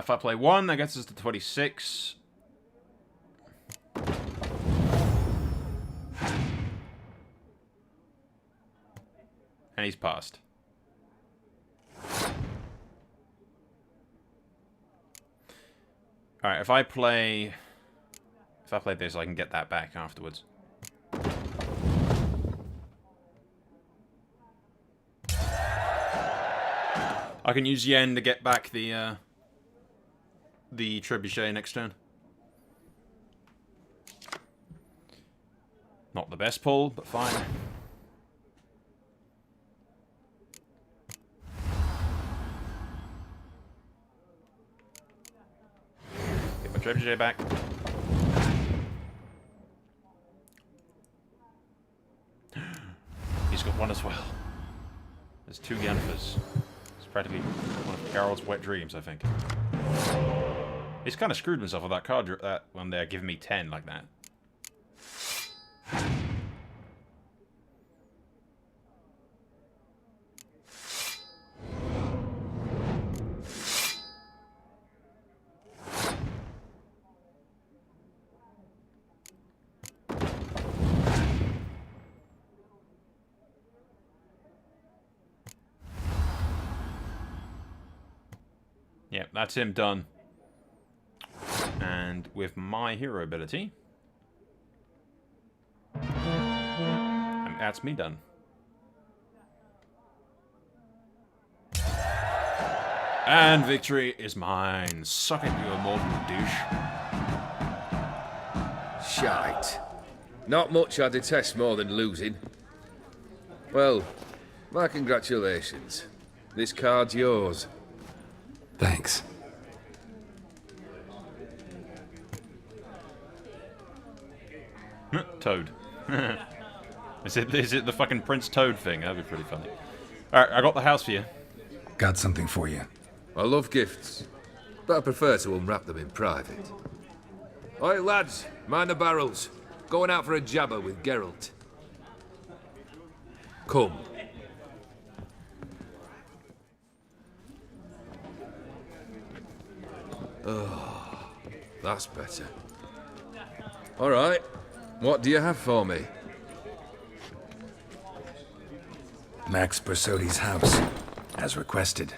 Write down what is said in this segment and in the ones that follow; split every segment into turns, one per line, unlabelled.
if I play 1, that gets us to 26. And he's passed. Alright, if I play this, I can get that back afterwards. I can use yen to get back the trebuchet next turn. Not the best pull, but fine. Get my trebuchet back. He's got one as well. There's 2 Yennefer's. It's practically one of Geralt's wet dreams, I think. He's kind of screwed himself with that card, that one there, giving me 10 like that. Yeah, that's him done. And with my hero ability, and that's me done. And victory is mine. Suck it, you immortal douche.
Shite. Not much I detest more than losing. Well, my congratulations. This card's yours.
Thanks.
Toad. Is it the fucking Prince Toad thing? That'd be pretty funny. Alright, I got the house for you.
Got something for you.
I love gifts, but I prefer to unwrap them in private. Oi, lads, mind the barrels. Going out for a jabber with Geralt. Come. Oh, that's better. All right, what do you have for me?
Max Bersodi's house, as requested.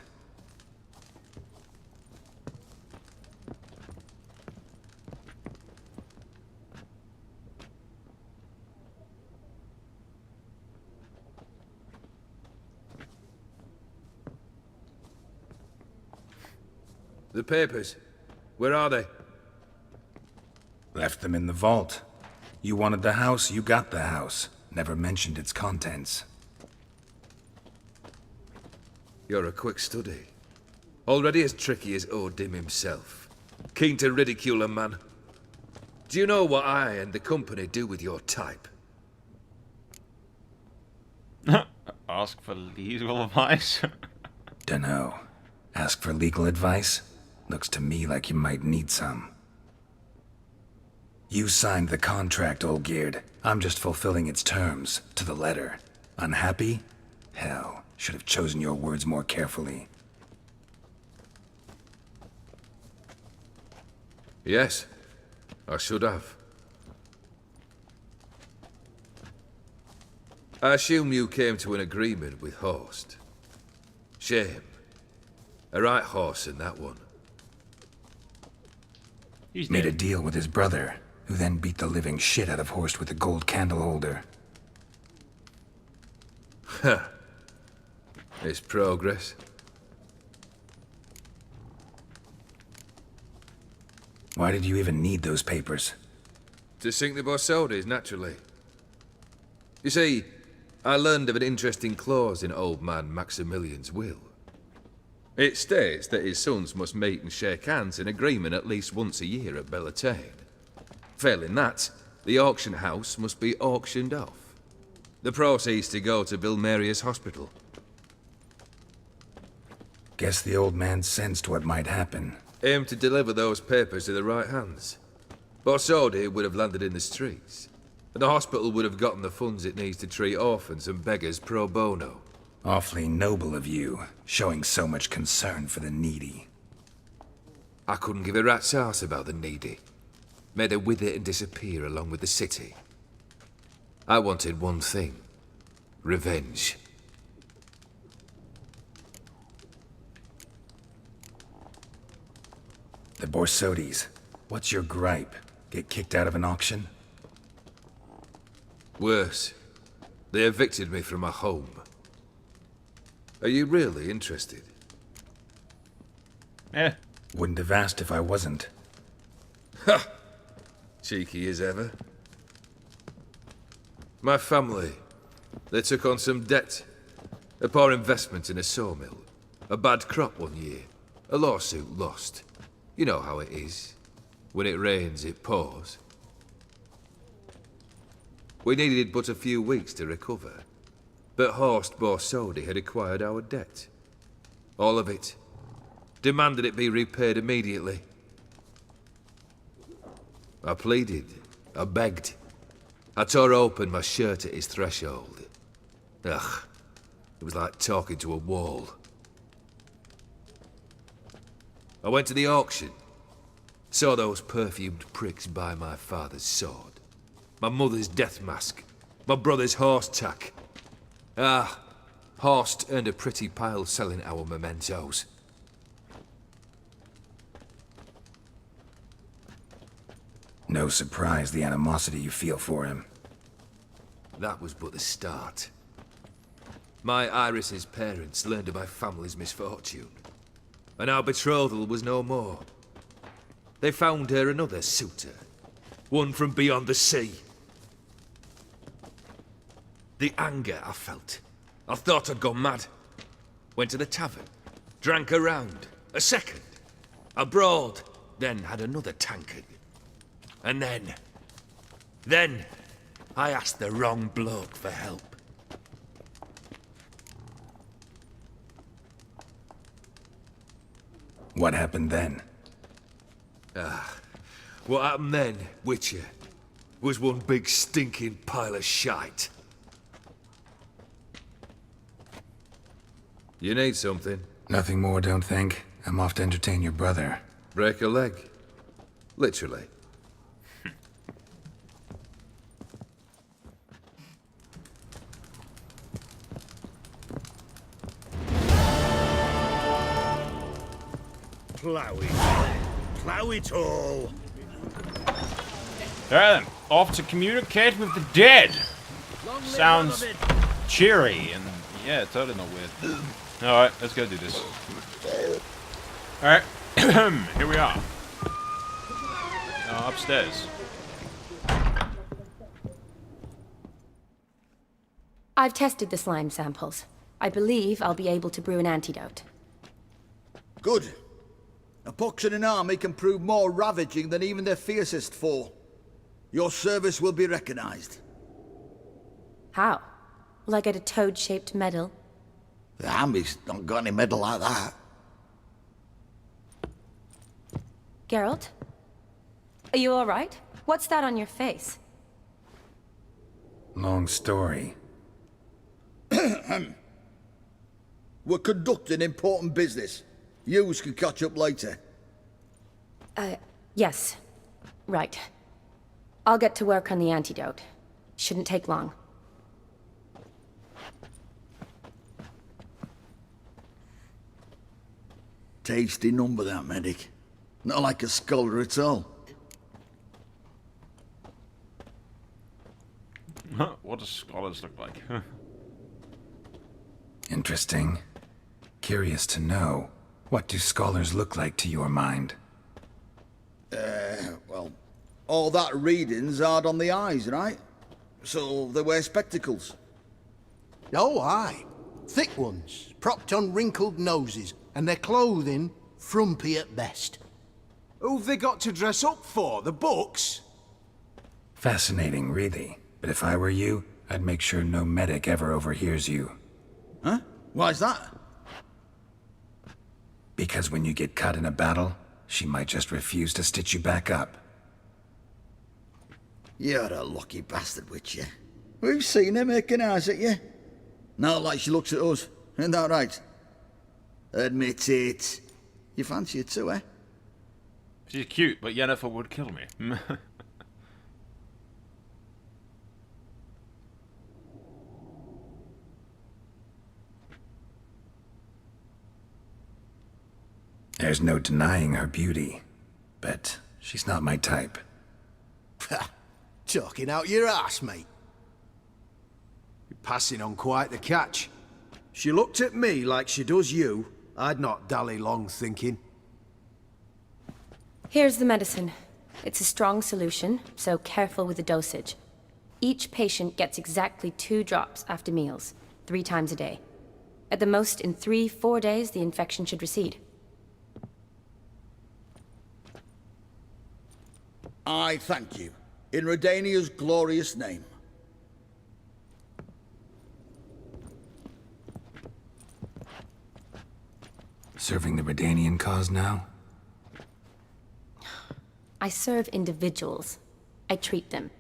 The papers, where are they?
Left them in the vault. You wanted the house, you got the house. Never mentioned its contents.
You're a quick study. Already as tricky as Odin himself. Keen to ridicule a man. Do you know what I and the company do with your type?
Ask for legal advice?
Dunno. Ask for legal advice? Looks to me like you might need some. You signed the contract, Olgierd. I'm just fulfilling its terms, to the letter. Unhappy? Hell, should have chosen your words more carefully.
Yes, I should have. I assume you came to an agreement with Horst. Shame. A right horse in that one.
He's
Made
dead.
a deal with his brother, who then beat the living shit out of Horst with the gold candle holder.
Huh. It's progress.
Why did you even need those papers?
To sink the Borsodis, naturally. You see, I learned of an interesting clause in old man Maximilian's will. It states that his sons must meet and shake hands in agreement at least once a year at Bellatane. Failing that, the auction house must be auctioned off. The proceeds to go to Vilmeria's hospital.
Guess the old man sensed what might happen.
Aim to deliver those papers to the right hands. Borsodi would have landed in the streets, and the hospital would have gotten the funds it needs to treat orphans and beggars pro bono.
Awfully noble of you, showing so much concern for the needy.
I couldn't give a rat's ass about the needy. Made her wither and disappear along with the city. I wanted one thing. Revenge.
The Borsodis. What's your gripe? Get kicked out of an auction?
Worse. They evicted me from my home. Are you really interested?
Eh.
Wouldn't have asked if I wasn't.
Ha! Cheeky as ever. My family, they took on some debt. A poor investment in a sawmill. A bad crop one year. A lawsuit lost. You know how it is. When it rains, it pours. We needed but a few weeks to recover. But Horst Borsodi had acquired our debt. All of it. Demanded it be repaid immediately. I pleaded. I begged. I tore open my shirt at his threshold. Ugh. It was like talking to a wall. I went to the auction. Saw those perfumed pricks buy my father's sword. My mother's death mask. My brother's horse tack. Ah, Horst earned a pretty pile selling our mementos.
No surprise the animosity you feel for him.
That was but the start. My Iris's parents learned of my family's misfortune, and our betrothal was no more. They found her another suitor, one from beyond the sea. The anger I felt. I thought I'd gone mad. Went to the tavern, drank a round, a second, a broad, then had another tankard. And then, I asked the wrong bloke for help.
What happened then?
What happened then, Witcher, was one big stinking pile of shite. You need something?
Nothing more, don't think. I'm off to entertain your brother.
Break a leg. Literally.
Plough it. Plough it all.
Alright then, off to communicate with the dead. Sounds cheery and yeah, totally not weird. Alright, let's go do this. Alright, here we are. Upstairs.
I've tested the slime samples. I believe I'll be able to brew an antidote.
Good. A pox in an army can prove more ravaging than even their fiercest foe. Your service will be recognized.
How? Will I get a toad-shaped medal?
The army's not got any medal like that.
Geralt? Are you alright? What's that on your face?
Long story.
We're conducting important business. Yous can catch up later.
Yes. Right. I'll get to work on the antidote. Shouldn't take long.
Tasty number, that medic. Not like a scholar at all.
What do scholars look like?
Interesting. Curious to know. What do scholars look like to your mind?
Well, all that reading's hard on the eyes, right? So they wear spectacles.
Oh, aye. Thick ones, propped on wrinkled noses, and their clothing frumpy at best.
Who've they got to dress up for? The books?
Fascinating, really. But if I were you, I'd make sure no medic ever overhears you.
Huh? Why's that?
Because when you get cut in a battle, she might just refuse to stitch you back up.
You're a lucky bastard, Witcher. We've seen her making eyes at you. Not like she looks at us. Isn't that right? Admit it. You fancy her too, eh?
She's cute, but Yennefer would kill me.
There's no denying her beauty, but she's not my type.
Talking out your ass, mate.
You're passing on quite the catch. She looked at me like she does you. I'd not dally long thinking.
Here's the medicine. It's a strong solution, so careful with the dosage. Each patient gets exactly 2 drops after meals, 3 times a day. At the most, in 3-4 days, the infection should recede.
I thank you. In Redania's glorious name.
Serving the Redanian cause now?
I serve individuals. I treat them.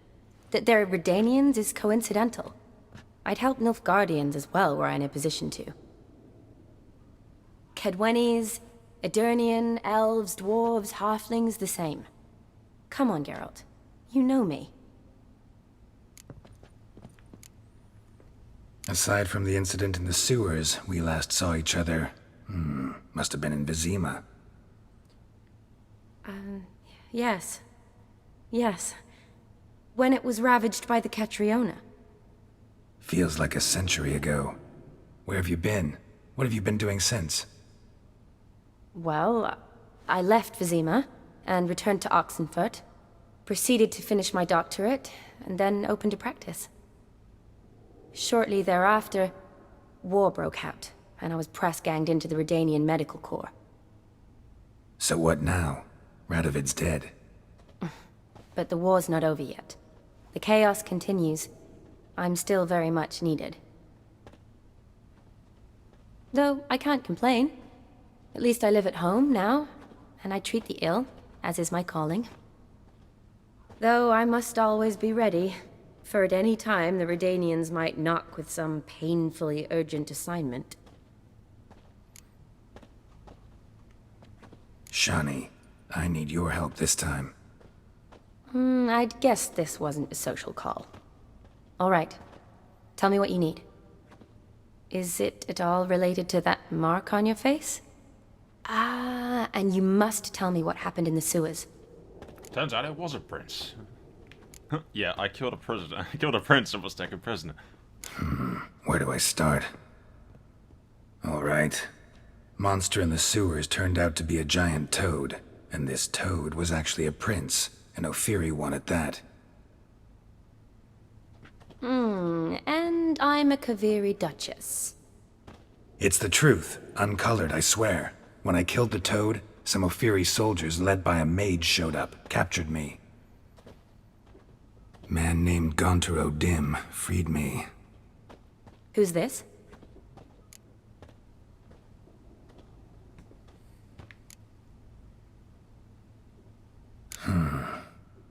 That they're Redanians is coincidental. I'd help Nilfgaardians as well were I in a position to. Kedwenis, Edirnian, elves, dwarves, halflings, the same. Come on, Geralt. You know me.
Aside from the incident in the sewers, we last saw each other. Must have been in Vizima.
Yes. Yes. When it was ravaged by the Catriona.
Feels like a century ago. Where have you been? What have you been doing since?
Well, I left Vizima and returned to Oxenfurt. Proceeded to finish my doctorate, and then opened a practice. Shortly thereafter, war broke out, and I was press-ganged into the Redanian Medical Corps.
So what now? Radovid's dead.
But the war's not over yet. The chaos continues. I'm still very much needed. Though I can't complain. At least I live at home now, and I treat the ill, as is my calling. Though I must always be ready, for at any time the Redanians might knock with some painfully urgent assignment.
Shani, I need your help this time.
I'd guessed this wasn't a social call. All right. Tell me what you need. Is it at all related to that mark on your face? Ah, and you must tell me what happened in the sewers.
Turns out it was a prince. Yeah, I killed a prisoner. I killed a prince and was taken prisoner.
Where do I start? All right. Monster in the sewers turned out to be a giant toad, and this toad was actually a prince, an Ophiri one at that.
And I'm a Kaviri Duchess.
It's the truth, uncolored, I swear. When I killed the toad, some Ophiri soldiers led by a mage showed up, captured me. Man named Gontaro Dim freed me.
Who's this?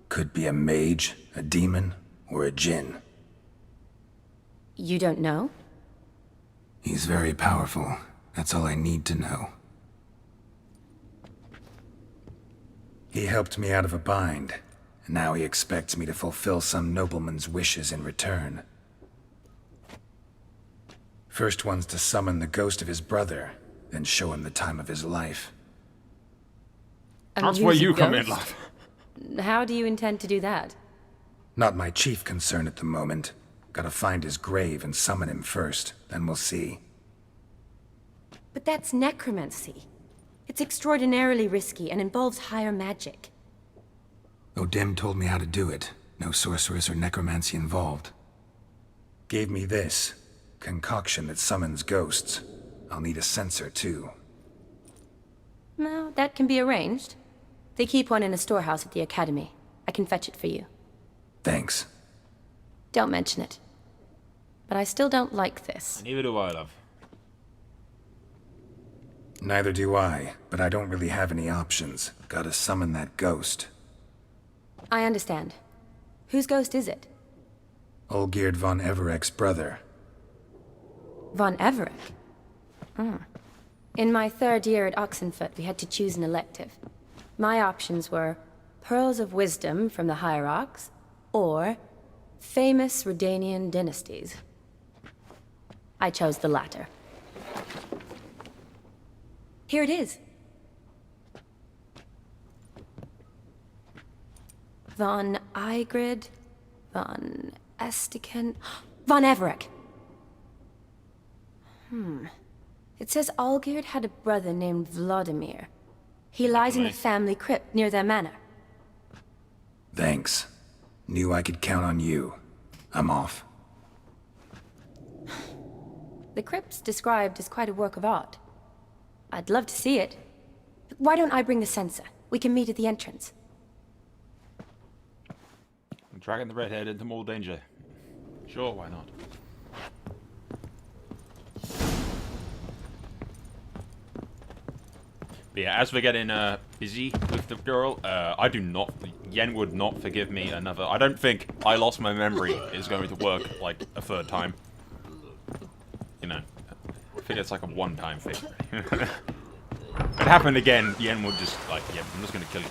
Could be a mage, a demon, or a djinn.
You don't know?
He's very powerful. That's all I need to know. He helped me out of a bind, and now he expects me to fulfill some nobleman's wishes in return. First one's to summon the ghost of his brother, then show him the time of his life.
That's where you come in, love.
How do you intend to do that?
Not my chief concern at the moment. Gotta find his grave and summon him first, then we'll see.
But that's necromancy. It's extraordinarily risky and involves higher magic.
O'Dim told me how to do it. No sorceress or necromancy involved. Gave me this. Concoction that summons ghosts. I'll need a censer, too.
No, that can be arranged. They keep one in a storehouse at the academy. I can fetch it for you.
Thanks.
Don't mention it. But I still don't like this.
Neither do I, love.
Neither do I, but I don't really have any options. Gotta summon that ghost.
I understand. Whose ghost is it?
Olgierd von Everek's brother.
Von Everek? In my 3rd year at Oxenfurt, we had to choose an elective. My options were pearls of wisdom from the Hierarchs, or famous Redanian dynasties. I chose the latter. Here it is. Von Igrid, von Estiken, von Everett. It says Olgierd had a brother named Vladimir. He lies in the family crypt near their manor.
Thanks. Knew I could count on you. I'm off.
The crypt's described as quite a work of art. I'd love to see it. Why don't I bring the censer? We can meet at the entrance.
Dragging the redhead into more danger. Sure, why not? But yeah, as we're getting busy with the girl, I do not... Yen would not forgive me another... I don't think I lost my memory is going to work, like, a third time. You know. I think it's like a one-time thing. If it happened again, Yen would just, like, yeah, I'm just gonna kill you.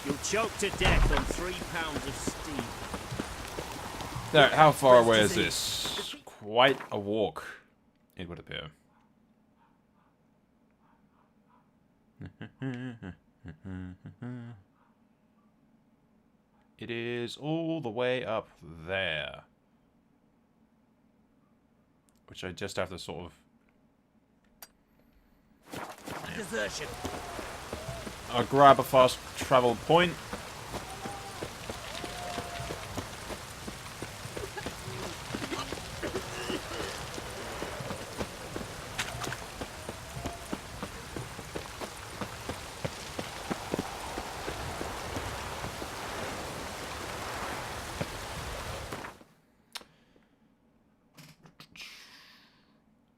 You'll choke to death on 3 pounds of steam.
Now, how far away is this? Quite a walk, it would appear. It is all the way up there. Which I just have to sort of...
Desertion.
I'll grab a fast travel point.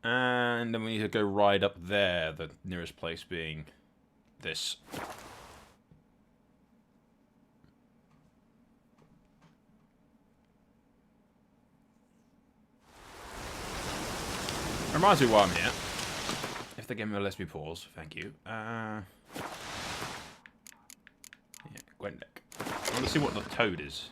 And then we need to go right up there, the nearest place being this. Reminds me why I'm here. If the game will let me pause, thank you. Yeah, Gwendek. I want to see what the toad is.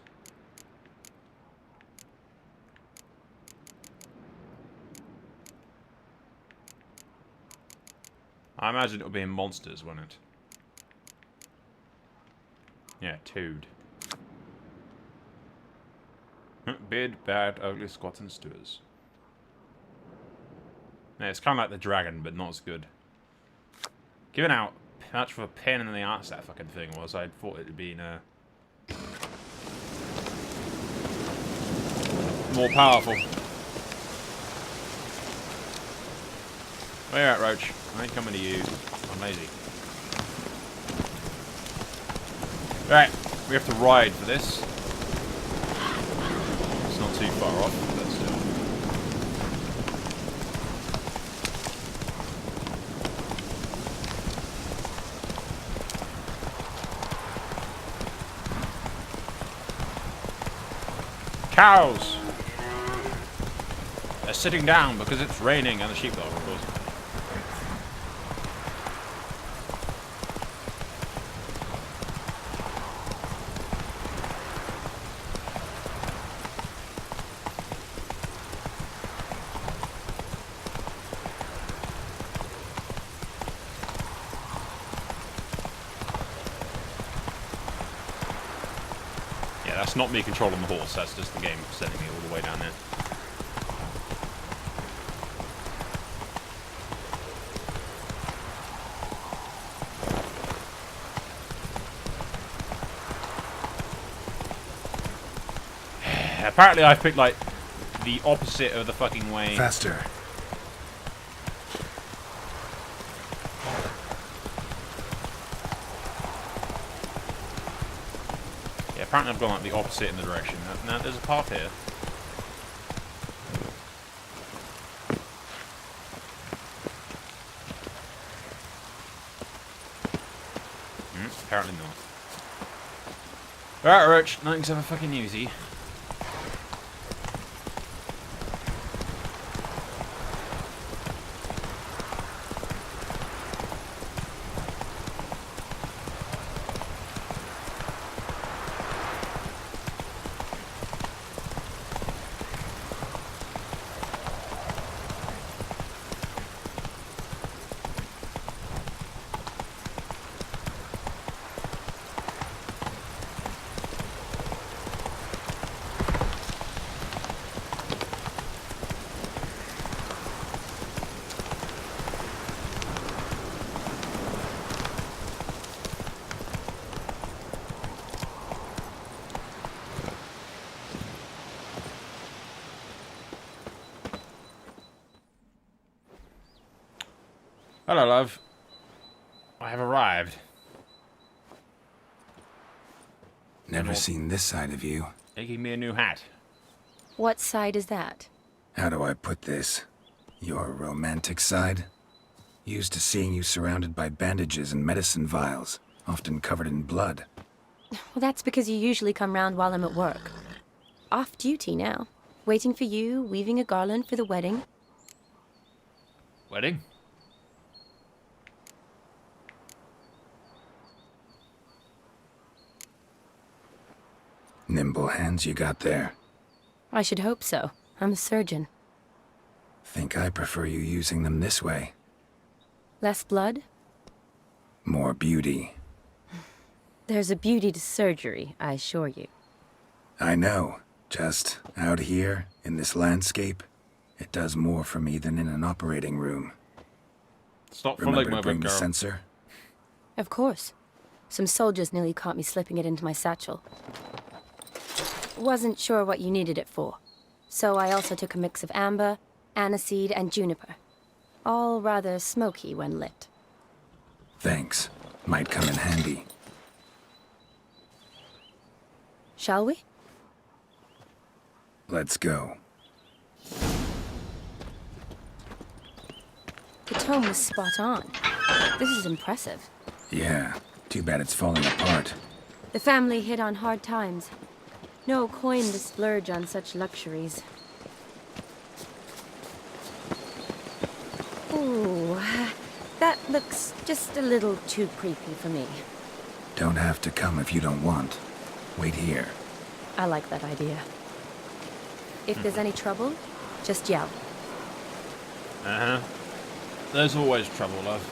I imagine it'll be in monsters, won't it? Yeah, toad. Big, bad, ugly, squats and stews. Yeah, it's kind of like the dragon, but not as good. Given how much of a pain in the ass that fucking thing was, I thought it'd been more powerful. Where you at, Roach? I ain't coming to you. I'm lazy. Right, we have to ride for this. It's not too far off, but still. Cows! They're sitting down because it's raining and the sheepdog, of course. That's not me controlling the horse, that's just the game sending me all the way down there. Apparently I've picked, like, the opposite of the fucking way.
Faster.
Apparently I've gone like the opposite in the direction. Now there's a path here. Apparently not. Alright, Roach, nothing's ever fucking easy. Hello, love. I have arrived.
Never seen this side of you.
They gave me a new hat.
What side is that?
How do I put this? Your romantic side? Used to seeing you surrounded by bandages and medicine vials, often covered in blood.
Well, that's because you usually come round while I'm at work. Off duty now. Waiting for you, weaving a garland for the wedding.
Wedding?
Nimble hands you got there.
I should hope so. I'm a surgeon.
Think I prefer you using them this way.
Less blood?
More beauty.
There's a beauty to surgery, I assure you.
I know. Just out here, in this landscape, it does more for me than in an operating room.
Stop
Remember
following
to
my
bring
book,
the
girl.
sensor?
Of course. Some soldiers nearly caught me slipping it into my satchel. Wasn't sure what you needed it for. So I also took a mix of amber, aniseed, and juniper. All rather smoky when lit.
Thanks. Might come in handy.
Shall we?
Let's go.
The tone was spot on. This is impressive.
Yeah. Too bad it's falling apart.
The family hit on hard times. No coin to splurge on such luxuries. Ooh, that looks just a little too creepy for me.
Don't have to come if you don't want. Wait here.
I like that idea. If there's any trouble, just yell.
Uh-huh. There's always trouble, love.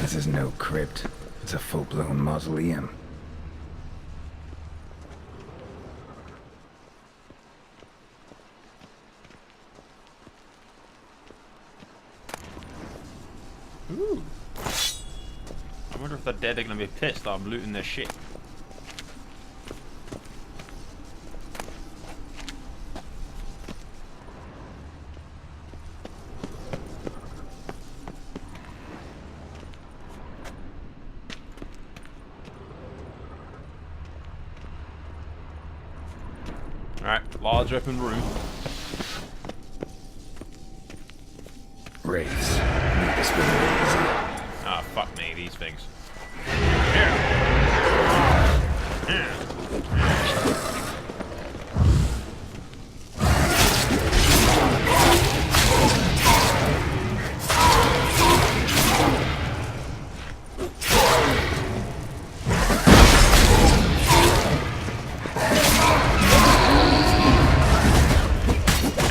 This is no crypt. It's a full-blown mausoleum.
Ooh. I wonder if the dead are gonna be pissed that I'm looting their shit. Alright, large open room.
Raise. Make this really easy.
Ah, fuck me, these things.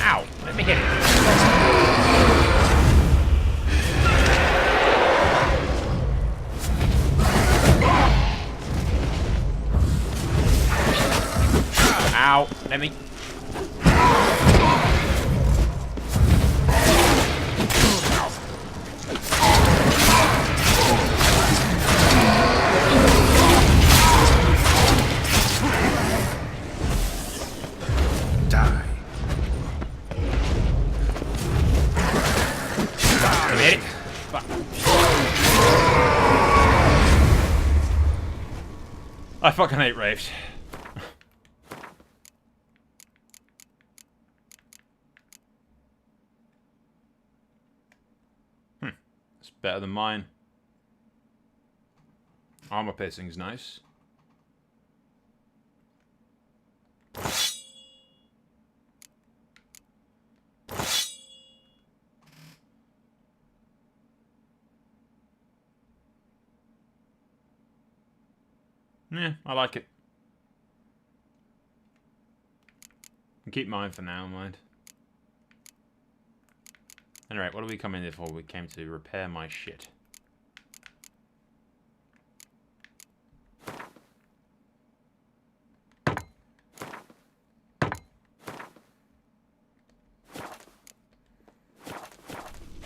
Ow! Let me hit it. Ow, let me.
Die.
Let me hit it. Fuck. I fucking hate rapes. It's better than mine. Armor piercing's nice. Yeah, I like it. Can keep mine for now, mind. Alright, what do we come in here for? We came to repair my shit.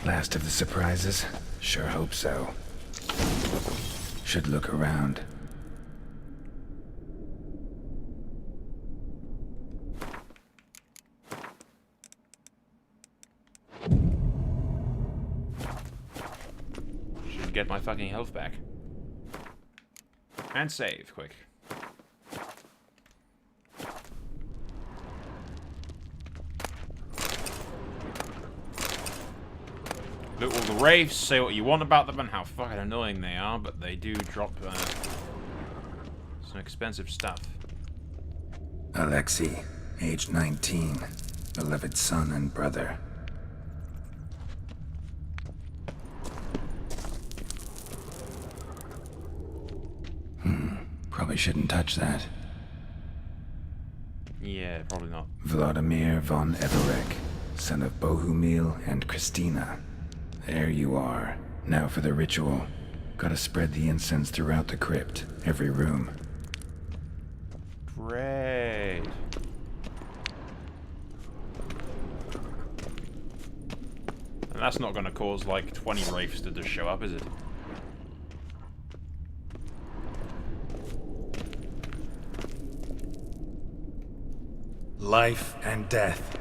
Last of the surprises? Sure hope so. Should look around.
get my fucking health back. And save, quick. Look at all the wraiths, say what you want about them and how fucking annoying they are, but they do drop some expensive stuff.
Alexei, age 19, beloved son and brother. Probably shouldn't touch that.
Yeah, probably not.
Vladimir von Everek, son of Bohumil and Christina. There you are. Now for the ritual. Gotta spread the incense throughout the crypt, every room.
Great. And that's not gonna cause like 20 wraiths to just show up, is it?
Life and death,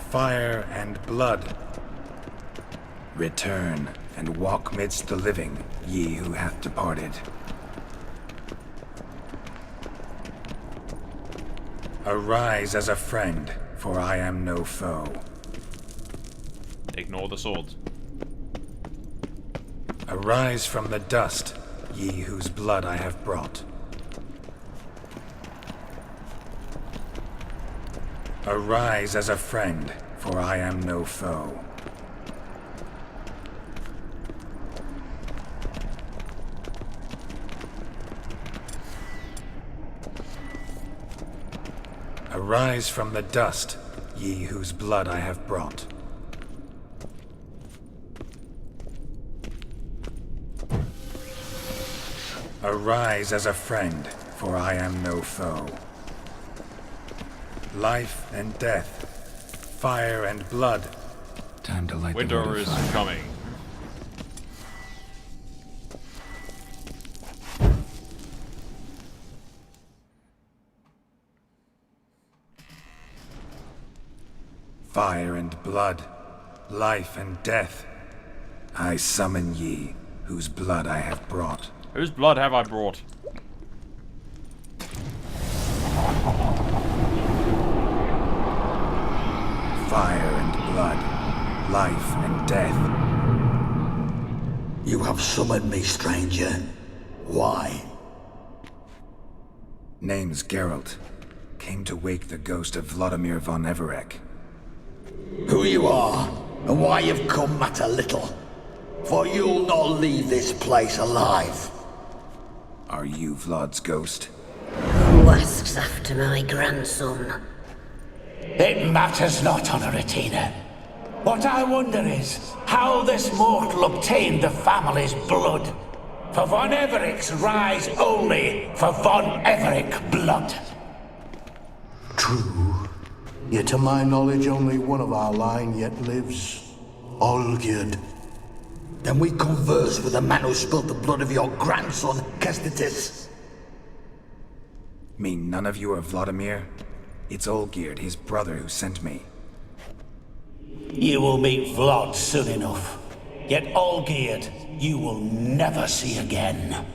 fire and blood. Return and walk midst the living, ye who hath departed. Arise as a friend, for I am no foe.
Ignore the swords.
Arise from the dust, ye whose blood I have brought. Arise as a friend, for I am no foe. Arise from the dust, ye whose blood I have brought. Arise as a friend, for I am no foe. Life and death, fire and blood. Time to light the
Winter
wood of
is
fire.
coming.
Fire and blood, life and death. I summon ye, whose blood I have brought.
Whose blood have I brought?
Fire and blood, life and death.
You have summoned me, stranger. Why?
Name's Geralt. Came to wake the ghost of Vladimir von Everek.
Who you are, and why you've come matter little. For you'll not leave this place alive.
Are you Vlad's ghost?
Who asks after my grandson?
It matters not, Honoratina. What I wonder is how this mortal obtained the family's blood. For von Everek's rise only for von Everek blood.
True. Yet to my knowledge, only one of our line yet lives. Olgierd.
Then we converse with the man who spilled the blood of your grandson, Kestitis.
Mean none of you are Vladimir? It's Olgierd, his brother, who sent me.
You will meet Vlad soon enough. Yet Olgierd, you will never see again.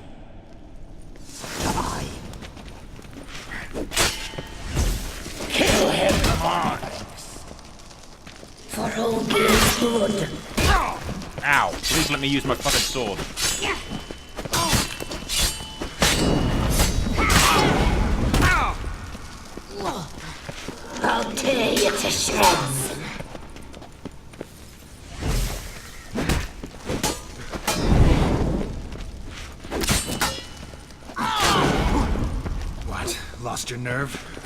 Die.
Kill him!
For Olgierd's blood.
Ow! Please let me use my fucking sword.
I'll tear you to shreds.
What? Lost your nerve?